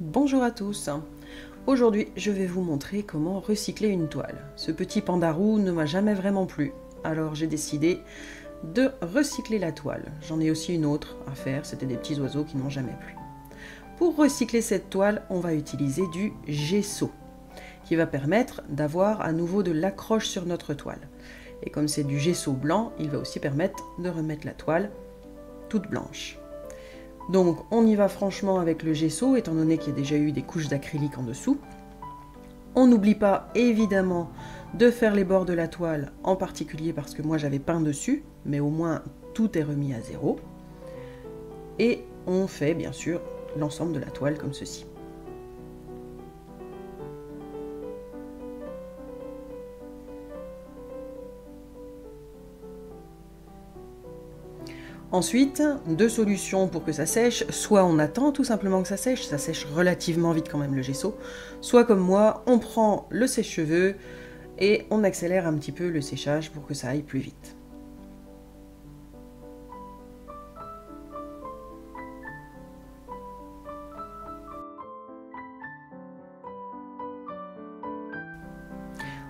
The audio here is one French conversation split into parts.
Bonjour à tous. Aujourd'hui, je vais vous montrer comment recycler une toile. Ce petit pandarou ne m'a jamais vraiment plu, alors j'ai décidé de recycler la toile. J'en ai aussi une autre à faire, c'était des petits oiseaux qui ne m'ont jamais plu. Pour recycler cette toile, on va utiliser du gesso, qui va permettre d'avoir à nouveau de l'accroche sur notre toile. Et comme c'est du gesso blanc, il va aussi permettre de remettre la toile toute blanche. Donc on y va franchement avec le gesso, étant donné qu'il y a déjà eu des couches d'acrylique en dessous. On n'oublie pas évidemment de faire les bords de la toile, en particulier parce que moi j'avais peint dessus, mais au moins tout est remis à zéro. Et on fait bien sûr l'ensemble de la toile comme ceci. Ensuite, deux solutions pour que ça sèche, soit on attend tout simplement que ça sèche relativement vite quand même le gesso, soit comme moi, on prend le sèche-cheveux et on accélère un petit peu le séchage pour que ça aille plus vite.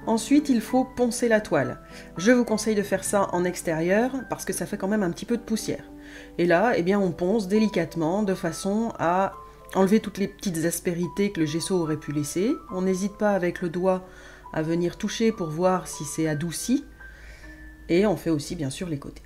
Ensuite, il faut poncer la toile. Je vous conseille de faire ça en extérieur parce que ça fait quand même un petit peu de poussière. Et là, eh bien, on ponce délicatement de façon à enlever toutes les petites aspérités que le gesso aurait pu laisser. On n'hésite pas avec le doigt à venir toucher pour voir si c'est adouci. Et on fait aussi bien sûr les côtés.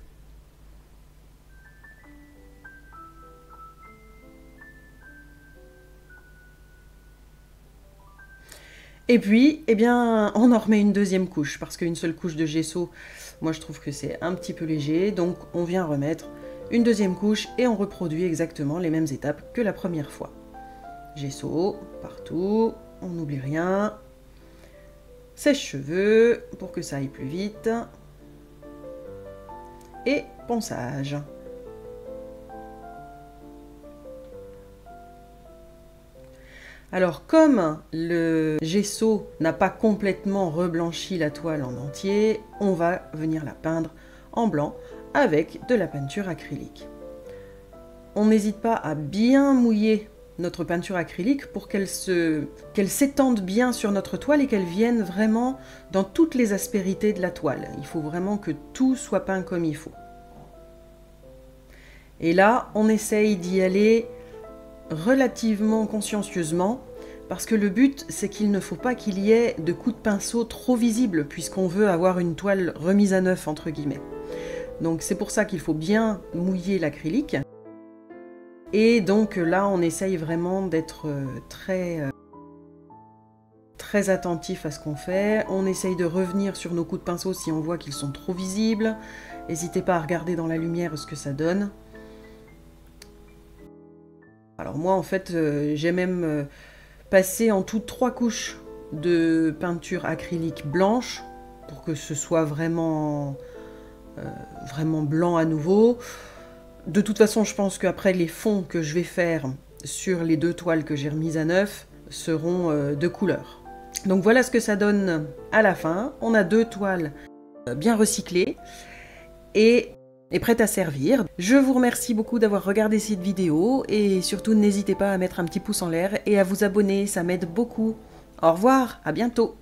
Et puis, eh bien, on en remet une deuxième couche, parce qu'une seule couche de gesso, moi je trouve que c'est un petit peu léger, donc on vient remettre une deuxième couche et on reproduit exactement les mêmes étapes que la première fois. Gesso, partout, on n'oublie rien. Sèche-cheveux, pour que ça aille plus vite. Et ponçage. Alors comme le gesso n'a pas complètement reblanchi la toile en entier, on va venir la peindre en blanc avec de la peinture acrylique. On n'hésite pas à bien mouiller notre peinture acrylique pour qu'elle s'étende bien sur notre toile et qu'elle vienne vraiment dans toutes les aspérités de la toile. Il faut vraiment que tout soit peint comme il faut. Et là, on essaye d'y aller relativement consciencieusement, parce que le but c'est qu'il ne faut pas qu'il y ait de coups de pinceau trop visibles puisqu'on veut avoir une toile remise à neuf entre guillemets. Donc c'est pour ça qu'il faut bien mouiller l'acrylique. Et donc là on essaye vraiment d'être très attentif à ce qu'on fait. On essaye de revenir sur nos coups de pinceau si on voit qu'ils sont trop visibles. N'hésitez pas à regarder dans la lumière ce que ça donne. Alors moi en fait j'ai même passé en tout 3 couches de peinture acrylique blanche pour que ce soit vraiment blanc à nouveau. De toute façon je pense qu'après les fonds que je vais faire sur les deux toiles que j'ai remises à neuf seront de couleur. Donc voilà ce que ça donne à la fin. On a deux toiles bien recyclées et prête à servir. Je vous remercie beaucoup d'avoir regardé cette vidéo et surtout n'hésitez pas à mettre un petit pouce en l'air et à vous abonner, ça m'aide beaucoup. Au revoir, à bientôt.